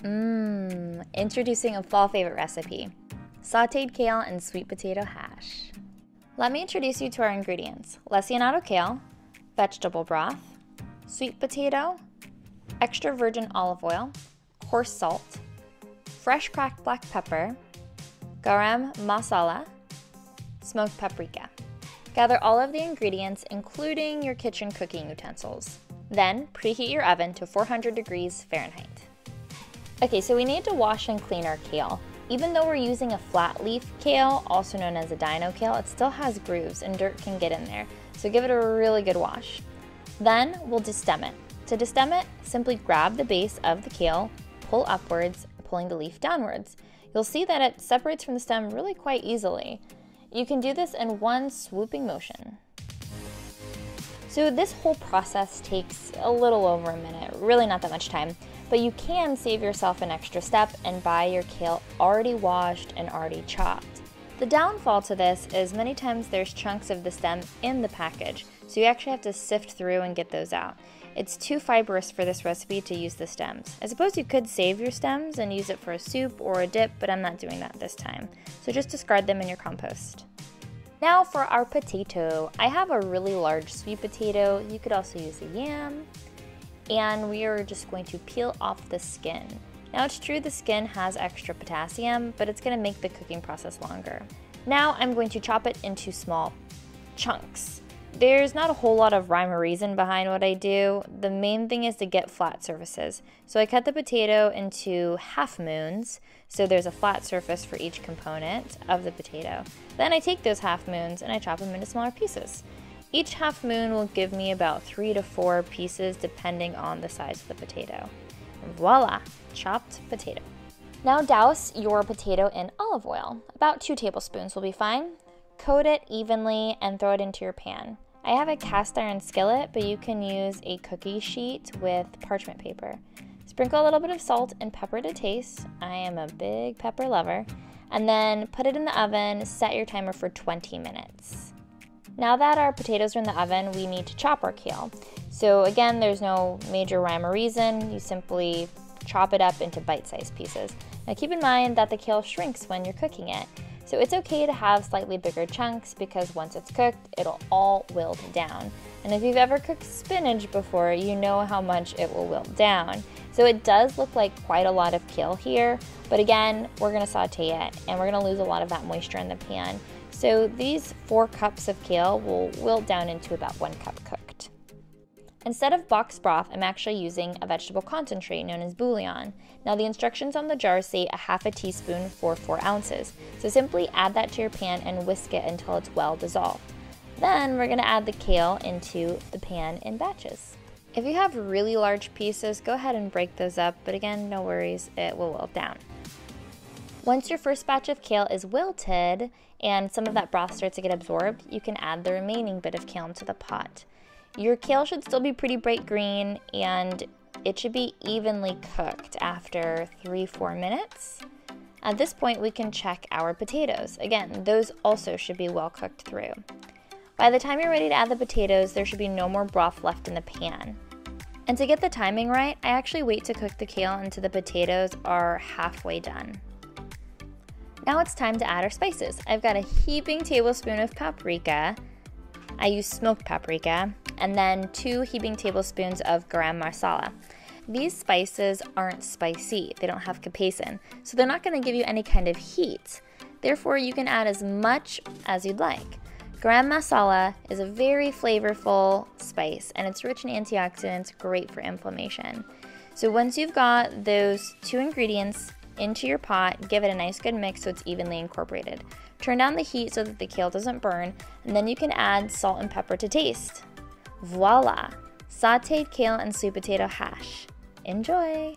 Introducing a fall favorite recipe, sautéed kale and sweet potato hash. Let me introduce you to our ingredients. Lesionado kale, vegetable broth, sweet potato, extra virgin olive oil, coarse salt, fresh cracked black pepper, garam masala, smoked paprika. Gather all of the ingredients, including your kitchen cooking utensils. Then preheat your oven to 400 degrees Fahrenheit. Okay, so we need to wash and clean our kale. Even though we're using a flat leaf kale, also known as a dino kale, it still has grooves and dirt can get in there. So give it a really good wash. Then we'll destem it. To destem it, simply grab the base of the kale, pull upwards, pulling the leaf downwards. You'll see that it separates from the stem really quite easily. You can do this in one swooping motion. So this whole process takes a little over a minute, really not that much time, but you can save yourself an extra step and buy your kale already washed and already chopped. The downfall to this is many times there's chunks of the stem in the package, so you actually have to sift through and get those out. It's too fibrous for this recipe to use the stems. I suppose you could save your stems and use it for a soup or a dip, but I'm not doing that this time. So just discard them in your compost. Now for our potato. I have a really large sweet potato. You could also use a yam. And we are just going to peel off the skin. Now it's true the skin has extra potassium, but it's going to make the cooking process longer. Now I'm going to chop it into small chunks. There's not a whole lot of rhyme or reason behind what I do. The main thing is to get flat surfaces. So I cut the potato into half moons, so there's a flat surface for each component of the potato. Then I take those half moons and I chop them into smaller pieces. Each half moon will give me about 3 to 4 pieces depending on the size of the potato. And voila, chopped potato. Now douse your potato in olive oil. About 2 tablespoons will be fine. Coat it evenly and throw it into your pan. I have a cast iron skillet, but you can use a cookie sheet with parchment paper. Sprinkle a little bit of salt and pepper to taste. I am a big pepper lover. And then put it in the oven, set your timer for 20 minutes. Now that our potatoes are in the oven, we need to chop our kale. So again, there's no major rhyme or reason. You simply chop it up into bite-sized pieces. Now keep in mind that the kale shrinks when you're cooking it. So it's okay to have slightly bigger chunks because once it's cooked, it'll all wilt down. And if you've ever cooked spinach before, you know how much it will wilt down. So it does look like quite a lot of kale here, but again, we're gonna saute it and we're gonna lose a lot of that moisture in the pan. So these 4 cups of kale will wilt down into about 1 cup cooked. Instead of boxed broth, I'm actually using a vegetable concentrate known as bouillon. Now the instructions on the jar say a half a teaspoon for 4 ounces. So simply add that to your pan and whisk it until it's well dissolved. Then we're gonna add the kale into the pan in batches. If you have really large pieces, go ahead and break those up, but again, no worries, it will wilt down. Once your first batch of kale is wilted and some of that broth starts to get absorbed, you can add the remaining bit of kale into the pot. Your kale should still be pretty bright green and it should be evenly cooked after 3-4 minutes. At this point, we can check our potatoes. Again, those also should be well cooked through. By the time you're ready to add the potatoes, there should be no more broth left in the pan. And to get the timing right, I actually wait to cook the kale until the potatoes are halfway done. Now it's time to add our spices. I've got a heaping tablespoon of paprika. I use smoked paprika, and then 2 heaping tablespoons of garam masala. These spices aren't spicy, they don't have capsaicin, so they're not going to give you any kind of heat. Therefore, you can add as much as you'd like. Garam masala is a very flavorful spice, and it's rich in antioxidants, great for inflammation. So once you've got those 2 ingredients into your pot, give it a nice good mix so it's evenly incorporated. Turn down the heat so that the kale doesn't burn, and then you can add salt and pepper to taste. Voila! Sautéed kale and sweet potato hash. Enjoy!